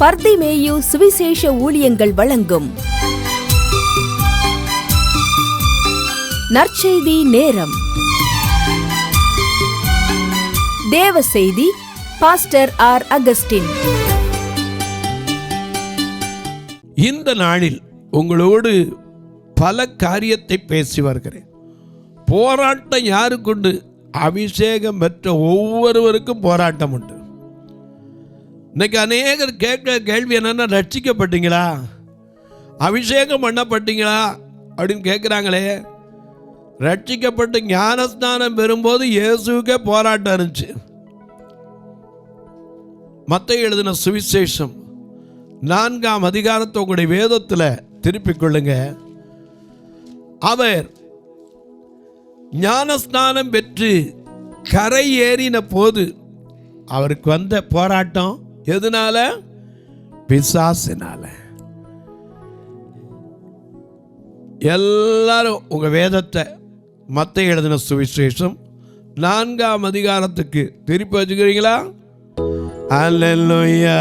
பர்திமேயு சுவிசேஷ ஊழியங்கள் வழங்கும் நற்செய்தி நேரம். தேவ செய்தி பாஸ்டர் ஆர். அகஸ்டின். இந்த நாளில் உங்களோடு பல காரியத்தை பேசி வருகிறேன். போராட்டம் யாருக்குண்டு? அபிஷேகம் பெற்ற ஒவ்வொருவருக்கும் போராட்டம் உண்டு. இன்னைக்கு அநேகர் கேட்க கேள்வி என்னன்னா, ரட்சிக்கப்பட்டீங்களா, அபிஷேகம் பண்ணப்பட்டீங்களா அப்படின்னு கேட்குறாங்களே. ரட்சிக்கப்பட்டு ஞானஸ்நானம் பெறும்போது இயேசுக்கே போராட்டம் இருந்துச்சு. மத்தேயு எழுதின சுவிசேஷம் 4ஆம் அதிகாரத்தை உங்களுடைய வேதத்தில் திருப்பிக் கொள்ளுங்க. அவர் ஞானஸ்நானம் பெற்று கரை ஏறின போது அவருக்கு வந்த போராட்டம் எதனால? பிசாசினால. எல்லாரும் உங்க வேதத்தை மத்தேயு எழுதின சுவிசேஷம் 4ஆம் அதிகாரத்துக்கு திருப்பி வச்சுக்கிறீங்களா? அல்லேலூயா.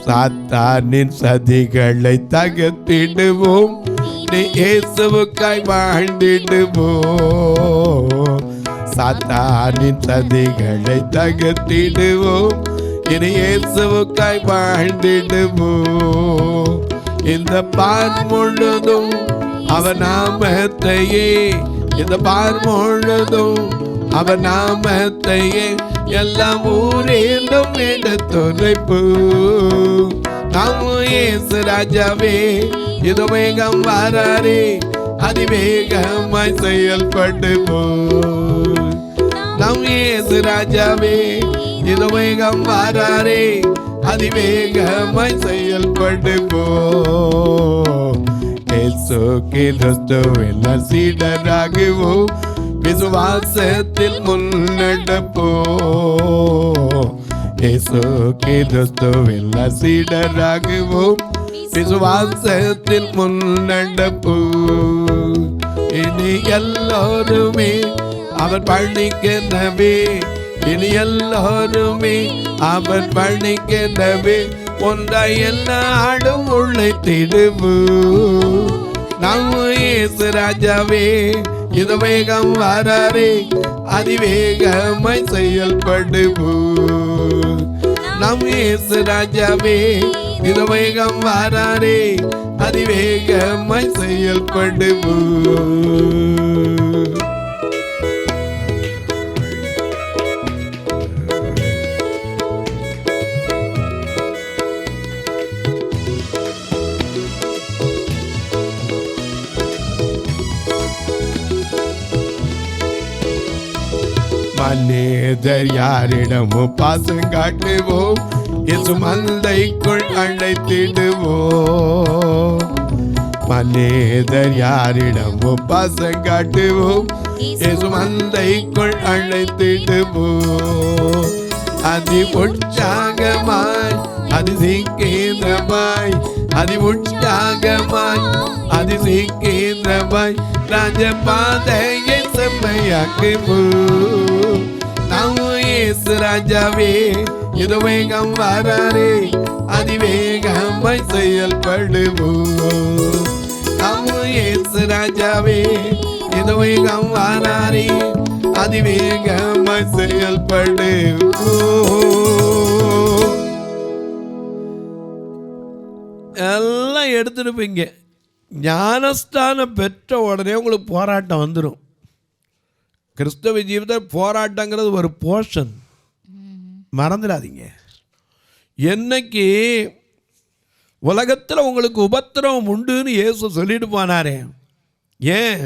சாத்தானின் சதிகளை தகர்த்திடுவோம், இயேசுவுக்காய் வாழ்ந்திடுவோம். சாத்தானின் சதிகளை தகர்த்திடுவோம், இயேசுவுக்காய் வாழ்ந்திடுவோம். இந்த பார் முழுதும் அவர் நாமத்தையே, இந்த பார் முழுதும் அவர் நாமத்தையே எல்லாம் ஊரேந்தும் எடுத்துரைப்பு. நாம் இயேசு ராஜாவே, இது வேகம் வராரே, அதிவேகமாய் செயல்படுவோம். நாம் இயேசு ராஜாவே, இது வேகம் வராரே, அதிவேகமாய் செயல்படுவோம். இயேசு கிறிஸ்துவின் சீடராகுவோம், விசுவாசத்தில் முன்னெடுப்போம். இயேசு கிறிஸ்துவின் சீடராகுவோம், விசுவாசத்தில் முன்னெடுப்போம். இனி எல்லோருமே அவர் பணிக்கின்றவே, இனி எல்லோருமே அவர் பணிக்கின்றவே, ஒன்றாய் எல்லாடும் உழைத்திடுவோம். நம்ம இயேசு ராஜாவே, இது வேகம் வராரே, அதிவேகமாய் செயல்படுவோம். நம் இயேசு ராஜாவே, இது வேகம் வராரே, அதிவேகமாய் செயல்படுவோம். மனிதர் யாரிடமும் பாசம் காட்டுவோம், இயேசு மந்தைக்குள் அழைத்திடுவோம். மனிதர் யாரிடமும் பாசம் காட்டுவோம், இயேசு மந்தைக்குள் அழைத்திடுவோம். அதி உற்சாகமாய், அதி சீக்கிரமாய், அதி உற்சாகமாய், அதி சீக்கிரமாய் ராஜபாதையை செம்மையாக்குவோம். நாம் இயேசு ராஜாவே, இது வேகம் வராரே, அதிவேகமாய் செயல்படுவோம். நாம் இயேசு ராஜாவே, இது வேகம் வராரே, அதிவேகமாய் செயல்படுவோம். எல்லாம் எடுத்துருப்பீங்க. ஞானஸ்தானம் பெற்ற உடனே உங்களுக்கு போராட்டம் வந்துடும். கிறிஸ்தவ ஜீவிதத்தில் போராட்டங்கிறது ஒரு போர்ஷன், மறந்துடாதீங்க. என்னைக்கு உலகத்தில் உங்களுக்கு உபத்திரவம் உண்டுன்னு இயேசு சொல்லிட்டு போனாரே, ஏன்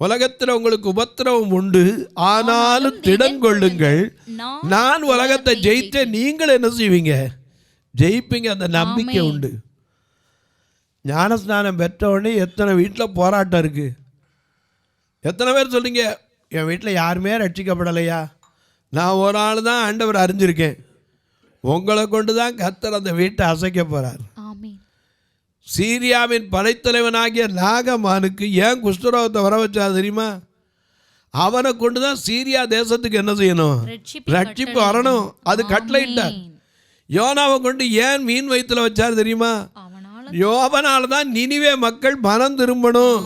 உலகத்தில் உங்களுக்கு உபத்திரவம் உண்டு, ஆனாலும் திடன் கொள்ளுங்கள், நான் உலகத்தை ஜெயித்தேன், நீங்கள் என்ன செய்வீங்க? ஜெயிப்பீங்க. அந்த நம்பிக்கை உண்டு. ஞானஸ்நானம் பெற்ற உடனே எத்தனை வீட்டில் போராட்டம் இருக்குது. எத்தனை பேர் சொல்றீங்க, என் வீட்டில் யாருமே ரட்சிக்கப்படலையா, நான் ஒரு ஆள் தான் ஆண்டவர் அறிஞ்சிருக்கேன். உங்களை கொண்டு தான் கர்த்தர் அந்த வீட்டை அசைக்க போகிறார். சீரியாவின் படைத்தலைவனாகிய நாகமானுக்கு ஏன் குஷ்டரோகத்தை வர வச்சா தெரியுமா? அவனை கொண்டு தான் சீரியா தேசத்துக்கு என்ன செய்யணும்? ரட்சிப்பு வரணும். அது கட்டளையிட்டார். யோனாவை கொண்டு ஏன் மீன் வயிற்றுல வச்சார் தெரியுமா? யோபனால தான் நினிவே மக்கள் மனம் திரும்பணும்.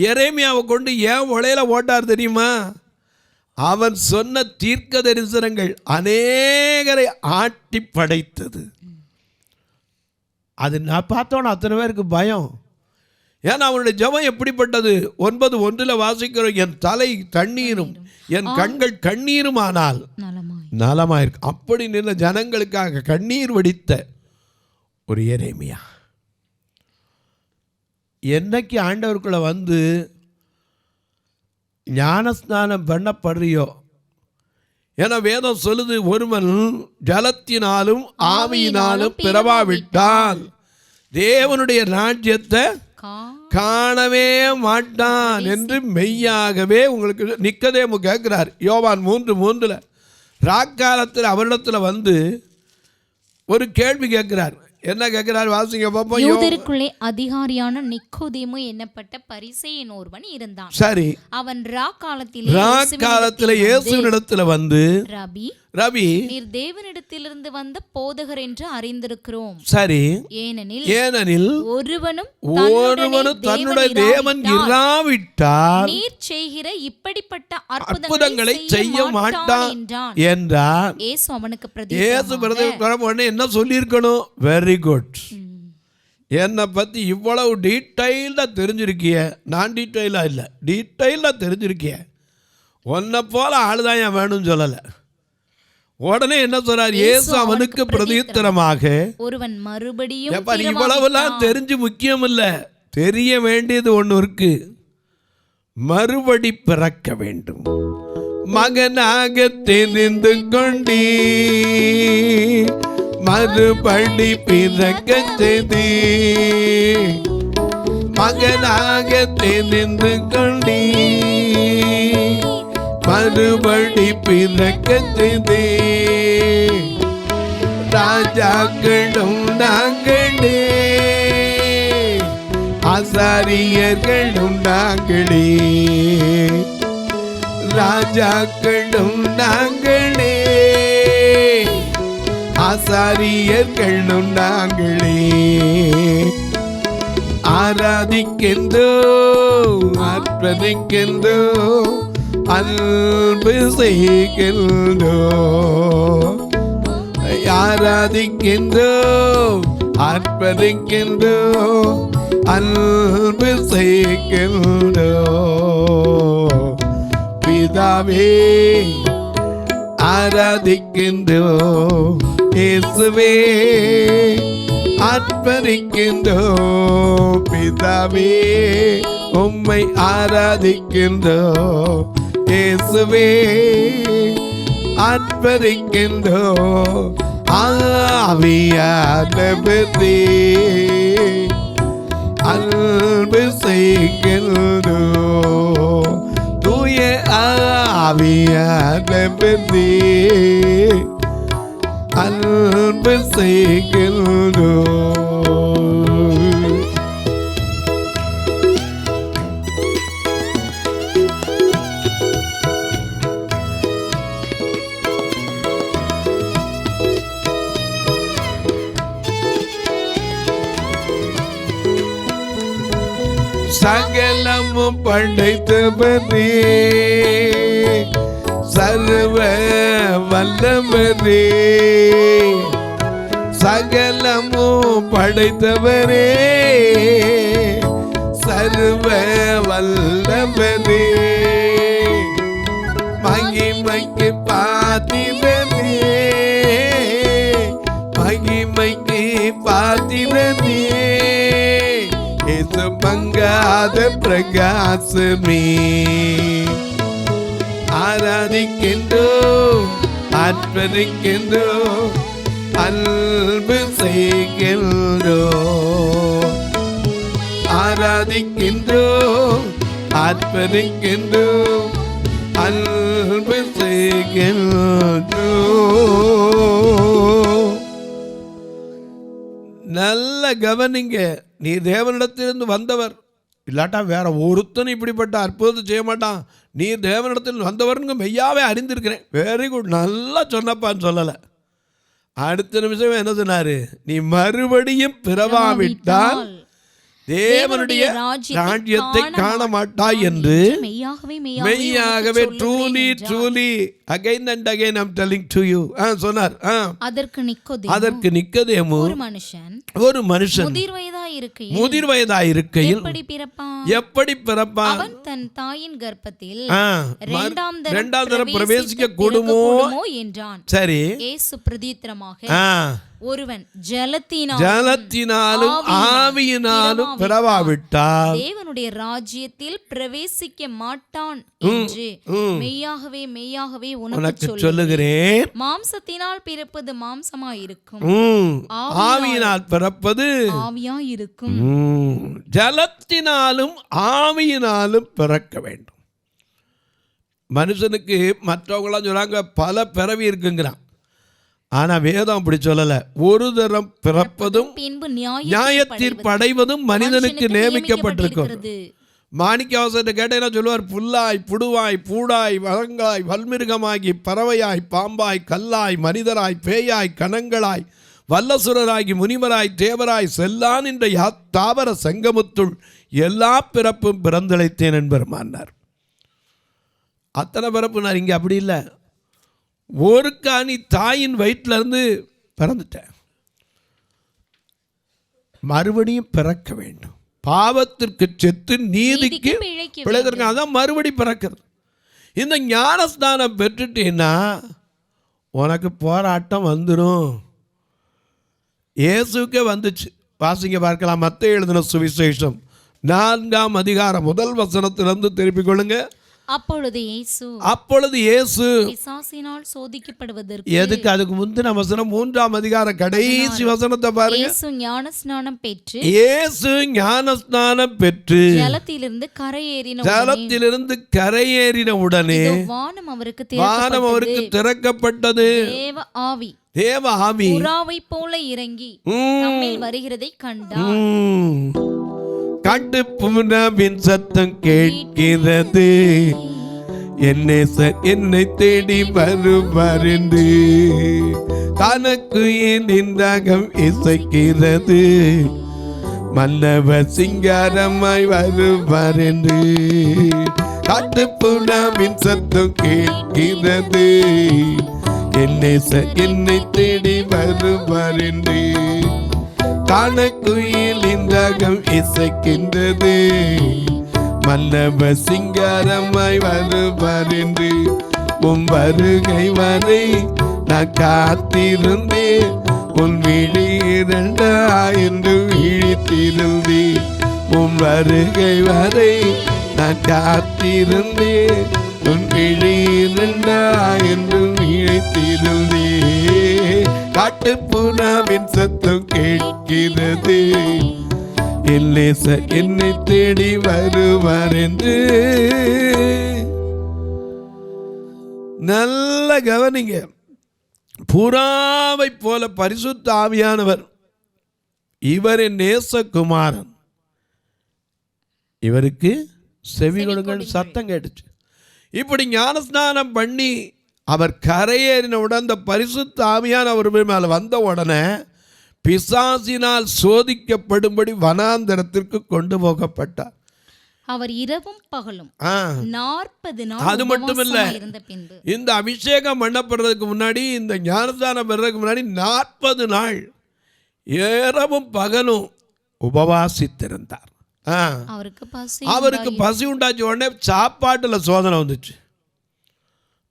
எரேமியாவை கொண்டு ஏன் உலையில ஓட்டார் தெரியுமா? அவன் சொன்ன தீர்க்க தரிசனங்கள் அநேகரை ஆட்டி படைத்தது. அது நான் பார்த்தோன்னா அத்தனை பேருக்கு பயம். ஏன்னா அவனுடைய ஜெபம் எப்படிப்பட்டது? 9:1 வாசிக்கிறோம், என் தலை தண்ணீரும் என் கண்கள் கண்ணீரும் ஆனால் நலமாயிருக்கு. அப்படி நின்ற ஜனங்களுக்காக கண்ணீர் வடித்த ஒரு எரேமியா. என்னைக்கு ஆண்டவருக்குள்ள வந்து ஞானஸ்நானம் பண்ணப்படுறியோ, ஏன்னா வேதம் சொல்லுது, ஒருவன் ஜலத்தினாலும் ஆவியினாலும் பிறவாவிட்டால் தேவனுடைய ராஜ்யத்தை காணவே மாட்டான் என்று மெய்யாகவே உங்களுக்கு நிக்கதேமு கேட்கிறார். யோவான் 3:3 ராக்காலத்தில் அவரிடத்தில் வந்து ஒரு கேள்வி கேட்கிறார். என்ன கேட்கிறார்? வாசிங்க பாப்போம். யூதருக்குள்ளே அதிகாரியான நிக்கோதேமு என்னப்பட்ட பரிசேயன் ஒருவன் இருந்தான். சரி, அவன் ராக்காலத்திலே இயேசுவினிடத்தில் வந்து, ரபி, நீர் தேவனிடத்திலிருந்து வந்த போதகர் என்று அறிந்திருக்கிறோம். சரி, ஏனெனில் ஒருவனும் தன்னுடைய தேவன் இராவிட்டால் நீர் செய்கிற இப்படிப்பட்ட அற்புதங்களை செய்ய மாட்டான் என்றார். இயேசு அவனுக்கு பிரதியுத்தரம் என்ன சொல்லியிருக்கணும்? வெரி குட், என்னை பத்தி இவ்வளவு டீட்டெயில்டா தெரிஞ்சிருக்கிய. நான் டீட்டெயிலா இல்ல, டீட்டெயில்டா தெரிஞ்சிருக்கிய. உன்னை போல ஆளுதான் என் வேணும்னு சொல்லல. உடனே என்ன சொல்றார்? இயேசு அவனுக்கு பிரதியுத்தரமாக, ஒருவன் மறுபடியும் இவ்வளவுலாம் தெரிஞ்சு முக்கியம் இல்ல, தெரிய வேண்டியது ஒண்ணு இருக்கு. மறுபடி பிறக்க வேண்டும். மகனாக தெரிந்து கொண்டீ, மறுபடி பிறக்க செய்தீ. மகனாக தெரிந்து கொண்டீ, மறுபடி பிறக்க செய்தே. ராஜாக்களும் நாங்களே, ஆசாரியர்களும் நாங்களே. ராஜாக்களும் நாங்களே, ஆசாரியர்களும் நாங்களே. ஆராதிக்கின்றோ, அர்ப்பணிக்கின்றோ, அன்பு செய்கின்றோ. ஆராதிக்கின்றோ, அர்ப்பணிக்கின்றோ, அன்பு செய்கின்றோ. பிதாவே ஆராதிக்கின்றோ, இயேசுவே அர்ப்பணிக்கின்றோ. பிதாவே உம்மை ஆராதிக்கின்றோ, இயேசுவே அர்ப்பணிக்கின்றோ. ஆவியானவரே அன்பு செய்கின்றோ. தூய ஆவியானவரே அன்பு செய்கின்றோ. சகலமும் படைத்தவரே, சர்வ வல்லவரே. சகலமும் படைத்தவரே, சர்வ வல்லவரே. மகிமைக்கு பாத்திரனே, மகிமைக்கு பாத்திரனே. மங்காத பிரகாசமே ஆராதிக்கின்றோ, அர்ப்பணிக்கின்றோ, அன்பு செய்கின்றோ. ஆராதிக்கின்றோ, அர்ப்பணிக்கின்றோ, அன்பு செய்கின்றோ. நல்ல கவனிங்க, நீ தேவனிடத்திலிருந்து வந்தவர், இல்லாட்டா வேற ஒருத்தனும் இப்படிப்பட்ட அற்புதத்தை செய்ய மாட்டான். நீ தேவனிடத்தில் வந்தவர்னு மெய்யாவே அறிந்திருக்கிறேன். வெரி குட், நல்லா சொன்னப்பான்னு சொல்லலை. அடுத்த நிமிஷம் என்ன சொன்னாரு? நீ மறுபடியும் பிறவாவிட்டால் தேவனுடைய ராஜ்யத்தை காண மாட்டாய் என்று மெய்யாகவே truly again and again I'm telling to you சொன்னார். அதற்கு நிக்கோதேமு ஒரு மனுஷன் முதிர் வயதாய் இருக்கையில் எப்படி பிறப்பான்? அவன் தன் தாயின் கர்ப்பத்தில் இரண்டாம் தரம் பிரவேசிக்க கூடுமோ என்றான். சரி, இயேசு பிரதித்திரமாக ஒருவன் ஜலத்தினாலும் ஆவியினாலும் பிறவாவிட்டால் தேவனுடைய ராஜ்யத்தில் பிரவேசிக்க மாட்டான் என்று மெய்யாகவே மெய்யாகவே உனக்கு சொல்லுகிறேன். மாம்சத்தினால் பிறப்பது மாம்சமாயிருக்கும், ஆவியினால் பிறப்பது ஆவியாயிருக்கும். ஜலத்தினாலும் ஆவியினாலும் பிறக்க வேண்டும். மனுஷனுக்கு மற்றவங்களாம் சொல்றாங்க பல பிறவி இருக்குங்கிறான். ஆனா வேதம் அப்படி சொல்லல. ஒரு தரம் பிறப்பதும் நியாயத்தீர்ப்பு அடைவதும் மனிதனுக்கு நியமிக்கப்பட்டிருக்கிறது. மாணிக்கவாசத்தை கேட்டேன்னா சொல்லுவார், புல்லாய் புடுவாய் பூடாய் வளங்காய் வல்மிருகமாகி பறவையாய் பாம்பாய் கல்லாய் மனிதராய் பேயாய் கணங்களாய் வல்லசுரராகி முனிவராய் தேவராய் செல்லான் என்ற தாவர சங்கமுத்துள் எல்லா பிறப்பும் பிறந்தழைத்தேன் என்பருமானார். அத்தனை பிறப்பு நான் இங்கே அப்படி இல்லை. ஒரு காணி தாயின் வயிற்றுல இருந்து பிறந்துட்டேன், மறுபடியும் பிறக்க வேண்டும். பாவத்திற்கு செத்து நீதிக்கு பிழைத்திருக்க, அதான் மறுபடி பிறக்கிறது. இந்த ஞானஸ்தானம் பெற்றுட்டீன்னா உனக்கு போராட்டம் வந்துடும். இயேசுக்கே வந்துச்சு. வாசிங்க பார்க்கலாம். மத்தேயு எழுதின சுவிசேஷம் 4ஆம் அதிகாரம் 1 வசனத்திலிருந்து திருப்பிக் கொள்ளுங்க. அப்பொழுது இயேசு பிசாசினால் சோதிக்கப்படுவதற்கு, எதுக்கு? அதுக்கு முந்தின வசனம் 3ஆம் அதிகாரம் கடைசி வசனத்தை பாருங்க. இயேசு ஞானஸ்நானம் பெற்று ஜலத்திலிருந்து கரையேறின உடனே வானம் அவருக்கு திறக்கப்பட்டது. தேவ ஆவி புறாவை போல இறங்கி தம்மில் வருகிறதை கண்டார். காட்டு புறாவின் சத்தம் கேட்கிறது, என்னை தேடி வருவார் என்று தனக்கு ஏன் இசைக்கிறது, மன்னவர் சிங்காரமாய் வருவார் என்று. காட்டு புறாவின் சத்தம் கேட்கிறது, என்னை தேடி வருவார் என்று காணக்குயில் இந்தகம் இசைக்கின்றது, மன்னவர் சிங்காரமாய் வருவார் என்று. உன் வருகை வரை நான் காத்திருந்தேன், உன் விழி 2 என்று விழித்திருந்தேன். உன் வருகை வரை நான் காத்திருந்தேன், உன் விழி 2 என்று விழித்திருந்தேன். காட்டு புறாவின் சத்தம் கேட்கிறது, என்னை தேடி வருவார் என்று. நல்ல கவனிங்க. புறாவை போல பரிசுத்த ஆவியானவர், இவர் என் நேசகுமாரன், இவருக்கு செவி கொடுங்கள் சத்தம் கேட்டுச்சு. இப்படி ஞானஸ்நானம் பண்ணி அவர் கரையேறின உடன் இந்த பரிசுத்த ஆவியான அவர் மேலே வந்த உடனே பிசாசினால் சோதிக்கப்படும்படி வனாந்தரத்திற்கு கொண்டு போகப்பட்டார். அவர் இரவும் பகலும் 40 நாள். அது மட்டும் இல்ல, இந்த அபிஷேகம் பண்ணப்படுறதுக்கு முன்னாடி, இந்த ஞானஸ்நானம் பெறதுக்கு முன்னாடி 40 நாள் இரவும் பகலும் உபவாசித்திருந்தார். அவருக்கு பசி உண்டாச்சு. உடனே சாப்பாட்டுல சோதனை வந்துச்சு.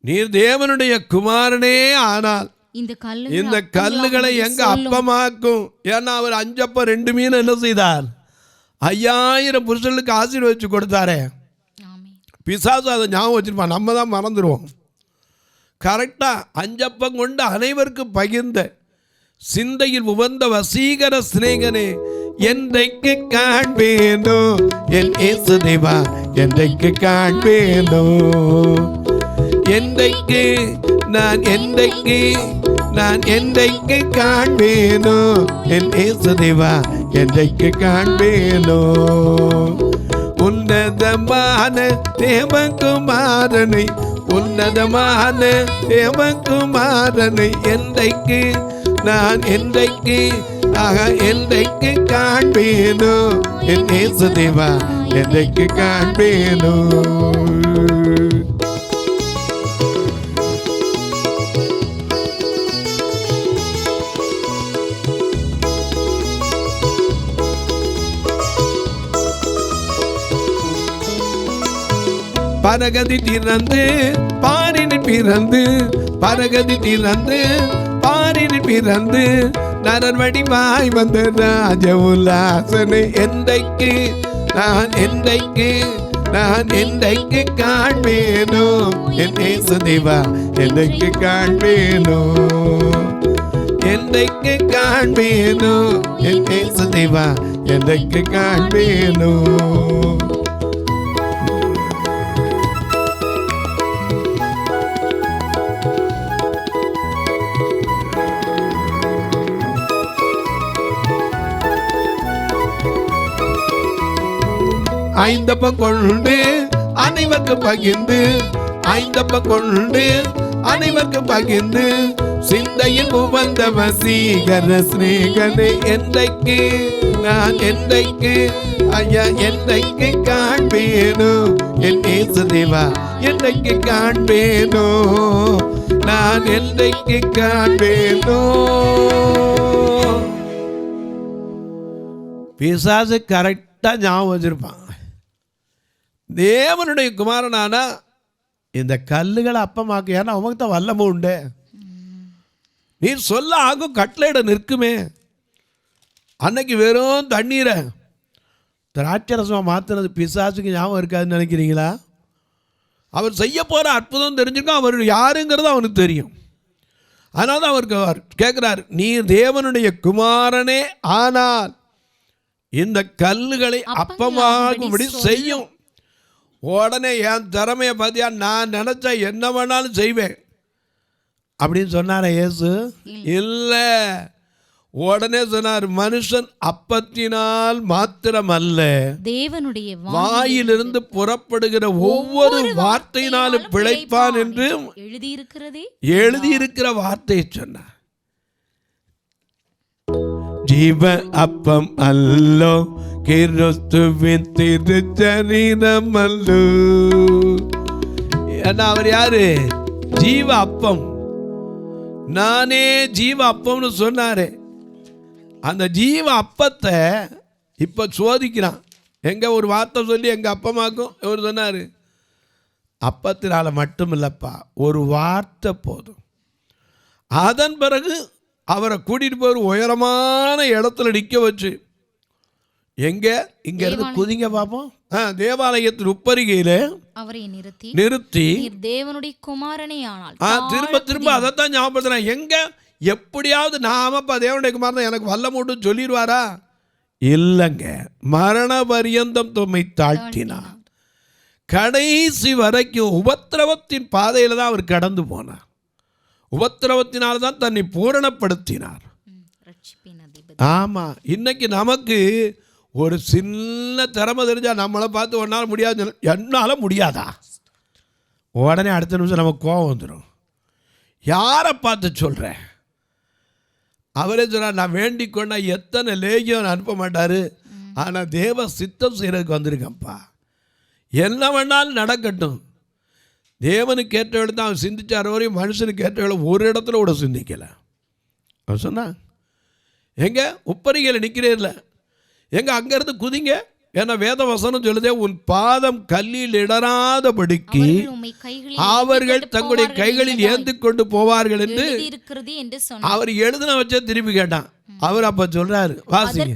நீர் தேவனுடைய குமாரனே ஆனால் இந்த கல்லுகளை எங்க அப்பமாக்கும். ஏன்னா அவர் 5 அப்பம் 2 மீன் என்ன செய்தார்? 5000 புருஷர்களுக்கு ஆசீர்வதிச்சு கொடுத்தாரே. பிசாசு அதை ஞாபகம் வச்சிருப்பான், நம்ம தான் மறந்துடுவோம். கரெக்டா 5 அப்பம் கொண்டு அனைவருக்கும் பகிர்ந்த சிந்தையில் உவந்த வசீகர சிநேகனே, என்றைக்கு காண்பேனோ என் இயேசு தேவா, என்றைக்கு காண்பேனோ, என்றைக்கு நான் என்றைக்கு காண்பேனோ என் இயேசு தேவா, என்றைக்கு காண்பேனோ. உன்னதமான தேவகுமாரனை, உன்னதமான தேவகுமாரனை என்றைக்கு நான் என்றைக்கு என்றைக்கு காண்பேனோ என் இயேசு தேவா என்றைக்கு காண்பேனோ. பரகதி திறந்து பாரினில் பிறந்து, பரகதி திறந்து பாரினில் பிறந்து, நரன் வடிவாய் வந்த ராஜ உல்லாசனை என்றைக்கு நான் என்றைக்கு காண்பேனோ என் இயேசு தேவா என்றைக்கு காண்பேனோ, என்றைக்கு காண்பேனோ என் இயேசு தேவா என்றைக்கு காண்பேனோ. ஐந்தப்பம் கொண்டு அனைவருக்கு பகிர்ந்து, ஐந்தப்பம் கொண்டு அனைவருக்கு பகிர்ந்து, சிந்தையில் உவந்த வசீகர ஸ்நேகனை என்றைக்கு நான் என்றைக்கு காண்பேனோ என் இயேசு தேவா என்றைக்கு காண்பேனோ, நான் என்றைக்கு காண்பேனோ. பிசாசு கரெக்டா ஞாபகம் வச்சிருப்பான். தேவனுடைய குமாரனானா இந்த கல்லுகளை அப்பமாக்கு, ஏன்னா அவனுக்கு தான் வல்லமை உண்டு. நீ சொல்ல ஆகும் கட்டளையிட நிற்குமே. அன்னைக்கு வெறும் தண்ணீரை திராட்சரசமாக மாற்றினது பிசாசுக்கு ஞாபகம் இருக்காதுன்னு நினைக்கிறீங்களா? அவர் செய்ய போகிற அற்புதம் தெரிஞ்சிருக்கோம், அவர் யாருங்கிறது அவனுக்கு தெரியும். அதனால தான் அவருக்கு கேட்குறாரு, நீ தேவனுடைய குமாரனே ஆனால் இந்த கல்லுகளை அப்பமாகும்படி செய்யும். உடனே என் திறமையை பார்த்தியா, நான் நினச்சா என்ன வேணாலும் செய்வேன் அப்படின்னு சொன்னார இயேசு? இல்லை. உடனே சொன்னார், மனுஷன் அப்பத்தினால் மாத்திரம் அல்ல, தேவனுடைய வாயிலிருந்து புறப்படுகிற ஒவ்வொரு வார்த்தையினாலும் பிழைப்பான் என்று எழுதியிருக்கிற வார்த்தையை சொன்னார். ஜீவ அப்பம் அல்லோ கிறிஸ்துவின் திருச்சரீரம் அல்லோ. ஏன்னா அவர் யாரு? ஜீவ அப்பம். நானே ஜீவ அப்பம்னு சொன்னாரு. அந்த ஜீவ அப்பத்தை இப்ப சோதிக்கிறான். எங்க ஒரு வார்த்தை சொல்லி எங்க அப்பமாக்கும் இவர் சொன்னாரு, அப்பத்தினால மட்டும் இல்லப்பா, ஒரு வார்த்தை போதும். அதன் பிறகு அவரை கூட்டிட்டு போய் உயரமான இடத்துல நிற்க வச்சு, எங்க இங்க இருந்து குதிங்க பாப்போம், தேவாலயத்தின் உப்பரிகையில அவரை நிறுத்தி தேவனுடைய குமாரனே ஆனால் திரும்ப திரும்ப அதைத்தான் ஞாபகப்படுத்துறேன். எங்க எப்படியாவது நாமப்பா தேவனுடைய குமாரன் எனக்கு வல்லமுன்னு சொல்லிடுவாரா? இல்லைங்க, மரண பரியந்தம் தம்மை தாழ்த்தினார். கடைசி வரைக்கும் உபத்திரவத்தின் பாதையில தான் அவர் கடந்து போனார். உபத்திரவத்தினால்தான் தன்னை பூரணப்படுத்தினார். ஆமா, இன்னைக்கு நமக்கு ஒரு சின்ன திறமை தெரிஞ்சா நம்மளை பார்த்து ஒன்னால முடியாது, என்னால முடியாதா, உடனே அடுத்த நிமிஷம் நமக்கு கோபம் வந்துடும். யாரை பார்த்து சொல்றேன்? அவரே சொன்னார், நான் வேண்டிக் கொண்டா எத்தனை லேகியம் அனுப்ப மாட்டாரு, ஆனால் தேவ சித்தம் செய்யறதுக்கு வந்திருக்கப்பா, என்ன வேணாலும் நடக்கட்டும். தேவனுக்கு ஏற்றவளை தான் அவன் சிந்திச்சார், வரையும் மனுஷனுக்கு ஏற்றவளை ஒரு இடத்துல கூட சிந்திக்கலை. அவன் சொன்னான், எங்க உப்பரிகையில் நிற்கிறேன்ல, எங்க அங்கேருந்து குதிங்க, ஏன்னா வேத வசனம் சொல்லுதே, உன் பாதம் கல்லில் இடராதபடிக்கு அவர்கள் தங்களுடைய கைகளில் ஏந்தி கொண்டு போவார்கள் என்று அவர் எழுதின வச்ச திருப்பி கேட்டான். அவர் அப்ப சொல்றாரு, வாசிங்க.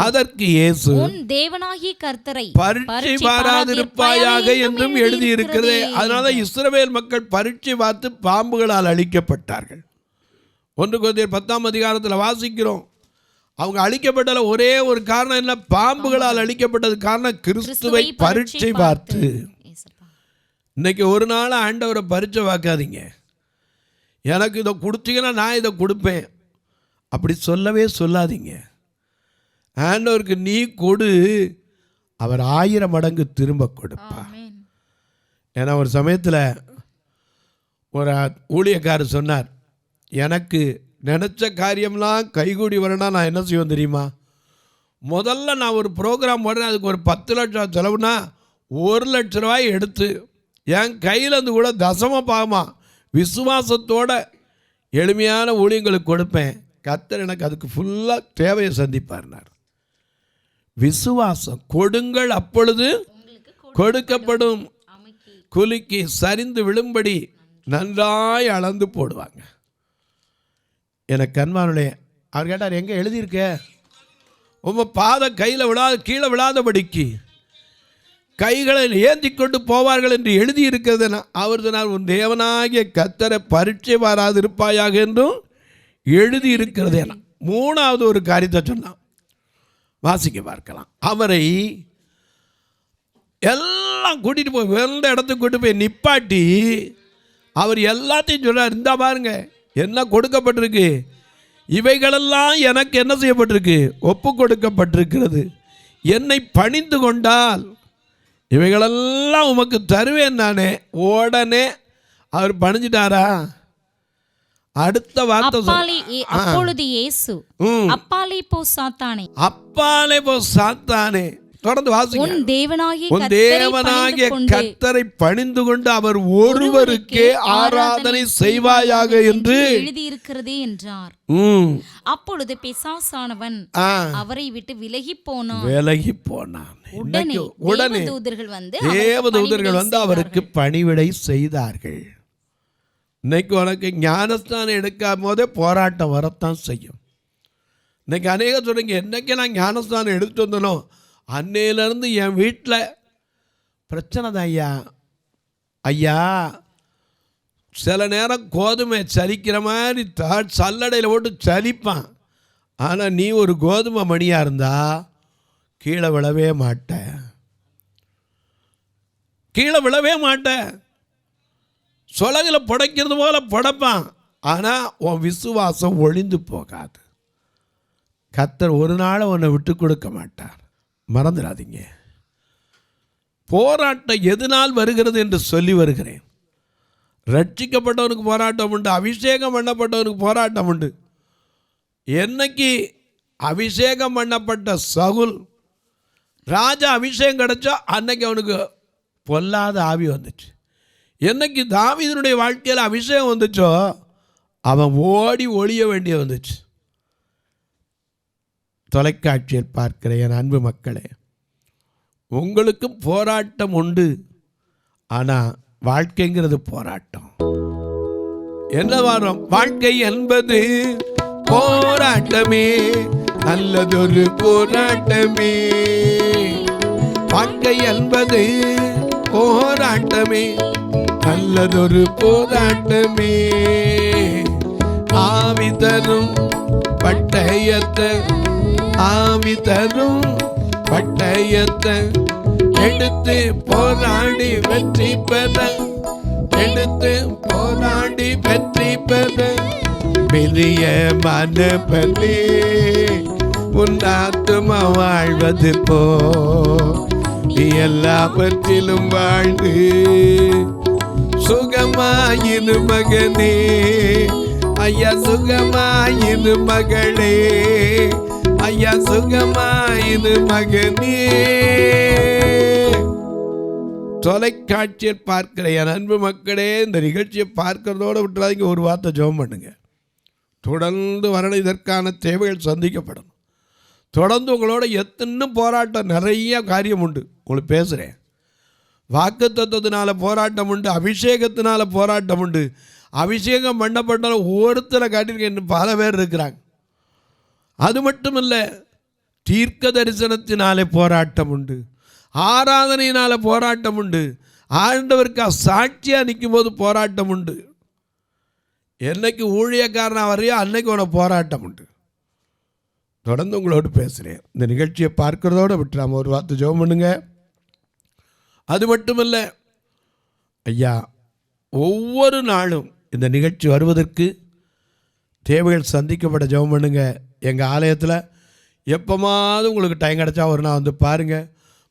அதற்கு இயேசு, தேவனாகிய கர்த்தரை பரீட்சை பாராதிருப்பாயாக என்றும் எழுதி இருக்கிறதே. அதனால இஸ்ரவேல் மக்கள் பரீட்சை பார்த்து பாம்புகளால் அழிக்கப்பட்டார்கள். 1 கொரிந்தியர் 10ஆம் அதிகாரத்தில் வாசிக்கிறோம். அவங்க அழிக்கப்பட்டால ஒரே ஒரு காரணம் என்ன? பாம்புகளால் அழிக்கப்பட்டது காரணம் கிறிஸ்துவை பரீட்சை பார்த்து. இன்னைக்கு ஒரு நாள் ஆண்டவரை பரீட்சை பார்க்காதீங்க. எனக்கு இதை கொடுத்தீங்கன்னா நான் இதை கொடுப்பேன் அப்படி சொல்லவே சொல்லாதீங்க. ஆண்டவருக்கு நீ கொடு, அவர் 1000 மடங்கு திரும்ப கொடுப்பார். ஏன்னா ஒரு சமயத்தில் ஒரு ஊழியக்காரர் சொன்னார், எனக்கு நினச்ச காரியம்லாம் கைகூடி வரணும்னா நான் என்ன செய்வேன் தெரியுமா? முதல்ல நான் ஒரு ப்ரோக்ராம் போடுறேன், அதுக்கு ஒரு 10 லட்சம் செலவுனா 1 லட்ச ரூபாய் எடுத்து என் கையிலேருந்து கூட தசம பாகமா விசுவாசத்தோட எளிமையான ஊழியங்களுக்கு கொடுப்பேன். கர்த்தர் எனக்கு அதுக்கு ஃபுல்லாக தேவையை சந்திப்பார்னார். விசுவாசம். கொடுங்கள் அப்பொழுது கொடுக்கப்படும், குலுக்கி சரிந்து விழும்படி நன்றாய் அளந்து போடுவாங்க. எனக்கு அன்பானுடைய அவர் கேட்டார், எங்கே எழுதியிருக்க? உங்கள் பாத கையில் விழாத கீழே விழாதபடிக்கு கைகளை ஏந்தி கொண்டு போவார்கள் என்று எழுதியிருக்கிறது. அவர் சொன்னார், உன் தேவனாகிய கர்த்தரை பரீட்சை பாராது இருப்பாயாக என்றும் எழுதியிருக்கிறது என. 3வது ஒரு காரியத்தை சொன்னான், வாசிக்க பார்க்கலாம். அவரை எல்லாம் கூட்டிகிட்டு போய் வெந்த இடத்துக்கு கூட்டு போய் நிப்பாட்டி அவர் எல்லாத்தையும் சொல்கிறார், இந்த பாருங்க என்ன கொடுக்கப்பட்டிருக்கு, இவைகளெல்லாம் எனக்கு என்ன செய்யப்பட்டிருக்கு, ஒப்பு கொடுக்கப்பட்டிருக்கிறது. என்னை பணிந்து கொண்டால் இவைகளெல்லாம் உமக்கு தருவேன் நானே. உடனே அவர் பணிஞ்சிட்டாரா? அடுத்த வார்த்தை அப்பொழுது இயேசு, அப்பாலே போ சாத்தானே, அப்பாலே போ சாத்தானே. தொடர்ந்து வாசிங்க. உன் தேவனாகிய கர்த்தரை பணிந்து கொண்டு அவர் ஒருவருக்கே ஆராதனை செய்வாயாக என்று எழுதியிருக்கிறதே என்றார். அப்பொழுது பிசாசானவன் அவரை விட்டு விலகி போனான். உடனே தேவதூதர்கள் வந்து அவருக்கு பணிவிடை செய்தார்கள். இன்னைக்கு உனக்கு ஞானஸ்தானம் எடுக்காம போதே போராட்டம் வரத்தான் செய்யும். இன்னைக்கு அநேக சொல்றீங்க, என்னைக்கு நான் ஞானஸ்தானம் எடுத்துட்டு வந்தனோ அன்னையிலேருந்து என் வீட்டில் பிரச்சனை தான் ஐயா. சில நேரம் கோதுமை சலிக்கிற மாதிரி சல்லடையில் போட்டு சலிப்பான். ஆனால் நீ ஒரு கோதுமை மணியாக இருந்தா கீழே விழவே மாட்ட. சொலகில் புடைக்கிறது போல புடைப்பான். ஆனால் உன் விசுவாசம் ஒழிந்து போகாது. கர்த்தர் ஒரு நாள் உன்னை விட்டு கொடுக்க மாட்டார். மறந்துடாதீங்க. போராட்டம் எதனால் வருகிறது என்று சொல்லி வருகிறேன். ரட்சிக்கப்பட்டவனுக்கு போராட்டம் உண்டு, அபிஷேகம் பண்ணப்பட்டவனுக்கு போராட்டம் உண்டு. என்னைக்கு அபிஷேகம் பண்ணப்பட்ட சவுல் ராஜா அபிஷேகம் கிடைச்சோ அன்னைக்கு அவனுக்கு பொல்லாத ஆவி வந்துச்சு. என்னைக்கு தாவீதுனுடைய வாழ்க்கையில் அபிஷேகம் வந்துச்சோ அவன் ஓடி ஒளிய வேண்டிய வந்துச்சு. தொலைக்காட்சியில் பார்க்கிற என் அன்பு மக்களே, உங்களுக்கும் போராட்டம் உண்டு. ஆனால் வாழ்க்கைங்கிறது போராட்டம். என்ன வாரம்? வாழ்க்கை என்பது போராட்டமே, நல்லதொரு போராட்டமே. வாழ்க்கை என்பது போராட்டமே, நல்லதொரு போராட்டமே. ஆவி தரும் பட்டயத்தை, ஆவி தரும் பட்டயத்தை எடுத்து போராடி வெற்றி பெற, எடுத்து போராடி வெற்றி பெற. பெரிய மனபலி உன் ஆத்துமா வாழ்வது போ, நீ எல்லாவற்றிலும் வாழ்ந்து சுகமாயிரு மகனே, ஐயா சுகமாயிரு மகளே, ஐயா சுகமாயிரு மகனே. தொலைக்காட்சியில் பார்க்கிற என் அன்பு மக்களே, இந்த நிகழ்ச்சியை பார்க்கறதோடு விட்டுறாதீங்க. ஒரு வார்த்தை ஜெபம் பண்ணுங்க. தொடர்ந்து வரணும். இதற்கான தேவைகள் சந்திக்கப்படணும். தொடர்ந்து உங்களோட எத்தனை போராட்டம், நிறைய காரியம் உண்டு. உங்களுக்கு பேசுகிறேன். வாக்குத்தத்தத்தினால போராட்டம் உண்டு, அபிஷேகத்தினால போராட்டம் உண்டு. அபிஷேகம் பண்ணப்பட்டாலும் ஒருத்தரை காட்டியிருக்க இன்னும் பல பேர் இருக்கிறாங்க. அது மட்டும் இல்லை, தீர்க்க தரிசனத்தினாலே போராட்டம் உண்டு, ஆராதனையினால போராட்டம் உண்டு, ஆண்டவருக்கு சாட்சியாக நிற்கும் போது போராட்டம் உண்டு. என்னைக்கு ஊழியக்காரனாக வரையோ அன்னைக்கு உனக்கு போராட்டம் உண்டு. தொடர்ந்து உங்களோடு பேசுகிறேன். இந்த நிகழ்ச்சியை பார்க்குறதோடு விட்டுறாம ஒரு வார்த்தை ஜெபம் பண்ணுங்க. அது மட்டும் இல்லை ஐயா, ஒவ்வொரு நாளும் இந்த நிகழ்ச்சி வருவதற்கு தேவைகள் சந்திக்கப்பட ஜெபம் பண்ணுங்க. எங்கள் ஆலயத்தில் எப்போமாவது உங்களுக்கு டைம் கிடச்சா ஒரு நாள் வந்து பாருங்கள்.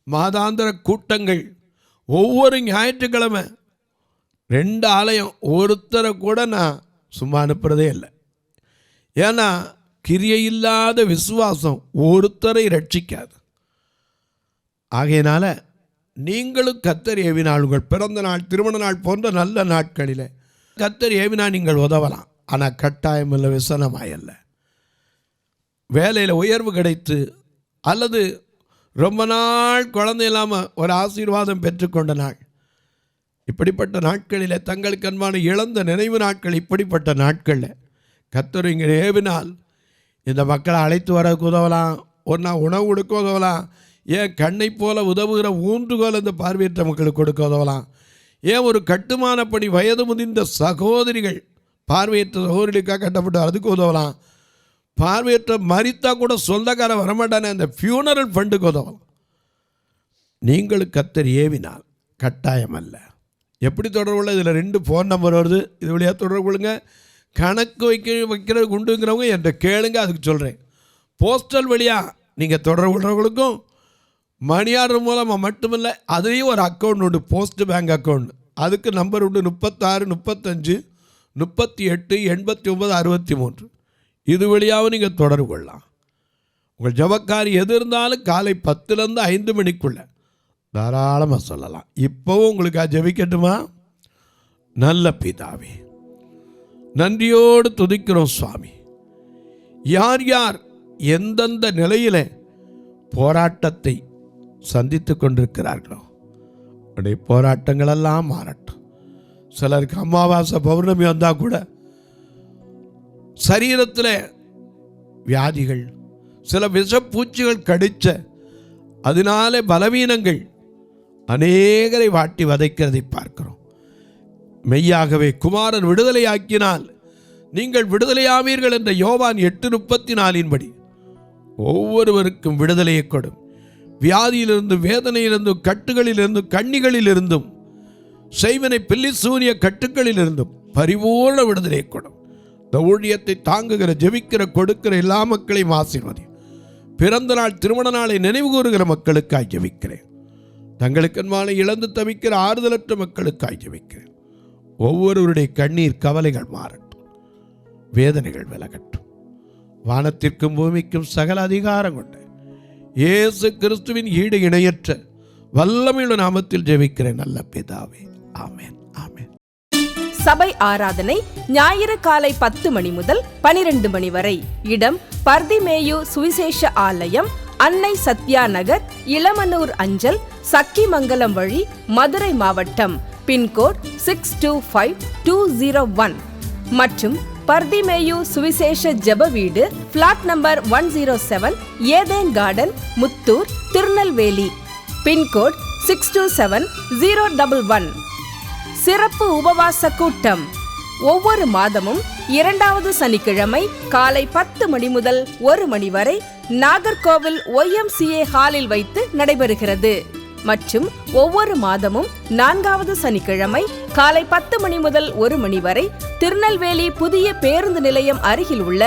மாதாந்திர கூட்டங்கள் ஒவ்வொரு ஞாயிற்றுக்கிழமை 2 ஆலயம், ஒருத்தரை கூட நான் சும்மா அனுப்புகிறதே இல்லை. ஏன்னா கிரியை இல்லாத விசுவாசம் ஒருத்தரை ரட்சிக்காது. ஆகையினால நீங்களும் கர்த்தர் ஏவினால் உங்கள் பிறந்த நாள், திருமண நாள் போன்ற நல்ல நாட்களில் கர்த்தர் ஏவினால் நீங்கள் உதவலாம். ஆனால் கட்டாயம் இல்லை, விசனமாயல்ல. வேலையில் உயர்வு கிடைத்து அல்லது ரொம்ப நாள் குழந்தை இல்லாமல் ஒரு ஆசீர்வாதம் பெற்றுக்கொண்ட நாள், இப்படிப்பட்ட நாட்களில் தங்களுக்கு அன்பான இழந்த நினைவு நாட்கள், இப்படிப்பட்ட நாட்களில் கர்த்தர் இங்கே ஏவினால் இந்த மக்களை அழைத்து வரக்கு உதவலாம், ஒரு நாள் உணவு கொடுக்க உதவலாம், ஏன் கண்ணை போல உதவுகிற ஊன்றுகோல் இந்த பார்வையற்ற மக்களுக்கு கொடுக்க உதவலாம், ஏன் ஒரு கட்டுமான பணி வயது முதிர்ந்த சகோதரிகள் பார்வையற்ற சகோதரிகளுக்காக கட்டப்பட்டு அதுக்கு உதவலாம், பார்வையற்ற மரித்தா கூட சொந்தக்கார வரமாட்டானே அந்த ஃபியூனரல் ஃபண்டுக்கு உதவலாம். நீங்களும் கர்த்தர் ஏவினால் கட்டாயம் அல்ல. எப்படி தொடர்பு கொள்ள? இதில் 2 ஃபோன் நம்பர் வருது, இது வழியாக தொடர்பு கொள்ளுங்க. கணக்கு வைக்கிறது உண்டுங்கிறவங்க என்கிட்ட கேளுங்க, அதுக்கு சொல்கிறேன். போஸ்டல் வழியாக நீங்கள் தொடர்பு கொள்கிறவங்களுக்கும் மணி ஆர்டர் மூலமாக மட்டுமில்லை, அதுலேயும் ஒரு அக்கௌண்ட் உண்டு, போஸ்ட் பேங்க் அக்கௌண்ட். அதுக்கு நம்பர் உண்டு 36 35 38 89 63. இது வழியாகவும் நீங்கள் தொடர்பு கொள்ளலாம். உங்கள் ஜபக்காரி எது இருந்தாலும் காலை 10லேருந்து 5 மணிக்குள்ளே தாராளமாக சொல்லலாம். இப்போவும் உங்களுக்கு ஜெபிக்கட்டுமா? நல்ல பிதாவே, நன்றியோடு துதிக்கிறோம் சுவாமி. யார் யார் எந்தெந்த நிலையில் போராட்டத்தை சந்தித்து கொண்டிருக்கிறார்களோ அவருடைய போராட்டங்களெல்லாம் மாறட்டும். சிலருக்கு அமாவாசை பௌர்ணமி வந்தால் கூட சரீரத்தில் வியாதிகள், சில விஷப்பூச்சிகள் கடித்த அதனாலே பலவீனங்கள் அநேகரை வாட்டி வதைக்கிறதை பார்க்கிறோம். மெய்யாகவே குமாரன் விடுதலையாக்கினால் நீங்கள் விடுதலையாவீர்கள் என்ற யோவான் 8:34 ஒவ்வொருவருக்கும் விடுதலையை கொடும். வியாதியிலிருந்தும் வேதனையிலிருந்தும் கட்டுகளிலிருந்தும் கண்ணிகளிலிருந்தும் செய்வனை பில்லி சூனிய கட்டுக்களிலிருந்தும் பரிபூர்ண விடுதலையை கொடும். இந்த ஊழியத்தை தாங்குகிற, ஜெபிக்கிற, கொடுக்கிற எல்லா மக்களையும் ஆசீர்வதி. பிறந்த நாள், திருமண நாளை நினைவு கூறுகிற மக்களுக்காய் ஜெபிக்கிறேன். தங்களுக்கு அன்பான இழந்து தவிக்கிற ஆறுதலற்ற மக்களுக்காய் ஜெபிக்கிறேன். ஒவ்வொருவருடைய கண்ணீர் கவலைகள் மாறட்டும், வேதனைகள் விலகட்டும். வானத்திற்கும் பூமிக்கும் சகல அதிகாரம் கொண்ட இயேசு கிறிஸ்துவின் ஈடு இணையற்ற வல்லமையுள்ள நாமத்தில் ஜெபிக்கிறேன் நல்ல பிதாவே, ஆமென், ஆமென். சபை ஆராதனை ஞாயிறு காலை 10 மணி முதல் 12 மணி வரை. இடம் பர்திமேயு சுவிசேஷ ஆலயம், அன்னை சத்யா நகர், இளமனூர் அஞ்சல், சக்கிமங்கலம் வழி, மதுரை மாவட்டம். பின்கோட் 625201 மற்றும் பர்திமேயு சுவிசேஷ ஜெப வீடு, flat number 107, Eden garden, Muthur, Tirunelveli. Pincode 627011. சிறப்பு உபவாச கூட்டம் ஒவ்வொரு மாதமும் 2வது சனிக்கிழமை காலை 10 மணி முதல் 1 மணி வரை நாகர்கோவில் YMCA ஹாலில் வைத்து நடைபெறுகிறது. மற்றும் ஒவ்வொரு மாதமும் 4வது சனிக்கிழமை காலை 10 மணி முதல் 1 மணி வரை திருநெல்வேலி புதிய பேருந்து நிலையம் அருகில் உள்ள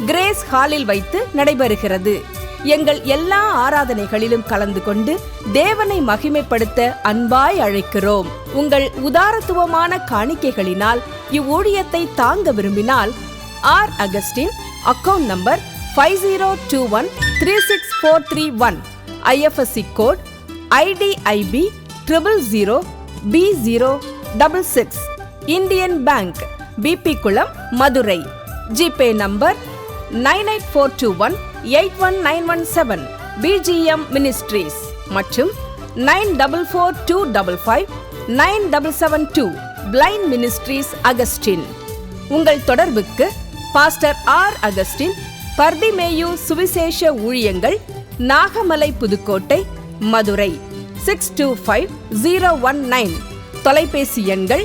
கிரேஸ் ஹாலில் வைத்து நடைபெறுகிறது. எங்கள் எல்லா ஆராதனைகளிலும் கலந்து கொண்டு தேவனை மகிமைப்படுத்த அன்பாய் அழைக்கிறோம். உங்கள் உதாரத்துவமான காணிக்கைகளினால் இவ்வூழியத்தை தாங்க விரும்பினால் R Augustine, account number 5021364331, IFSC code IDIB 000B066, Indian bank, BP Kulam, Madurai. GPay number 9842181917, BGM ministries மற்றும் 9442559772, பிளைண்ட் மினிஸ்ட்ரீஸ் அகஸ்டின். உங்கள் தொடர்புக்கு பாஸ்டர் ஆர் அகஸ்டின், பர்திமேயு சுவிசேஷ ஊழியங்கள், நாகமலை, புதுக்கோட்டை, மதுரை 625019. தொலைபேசி எண்கள்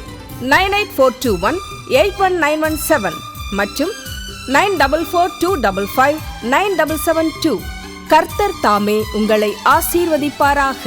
9842181917 மற்றும் 9442559772. கர்த்தர் தாமே உங்களை ஆசீர்வதிப்பாராக.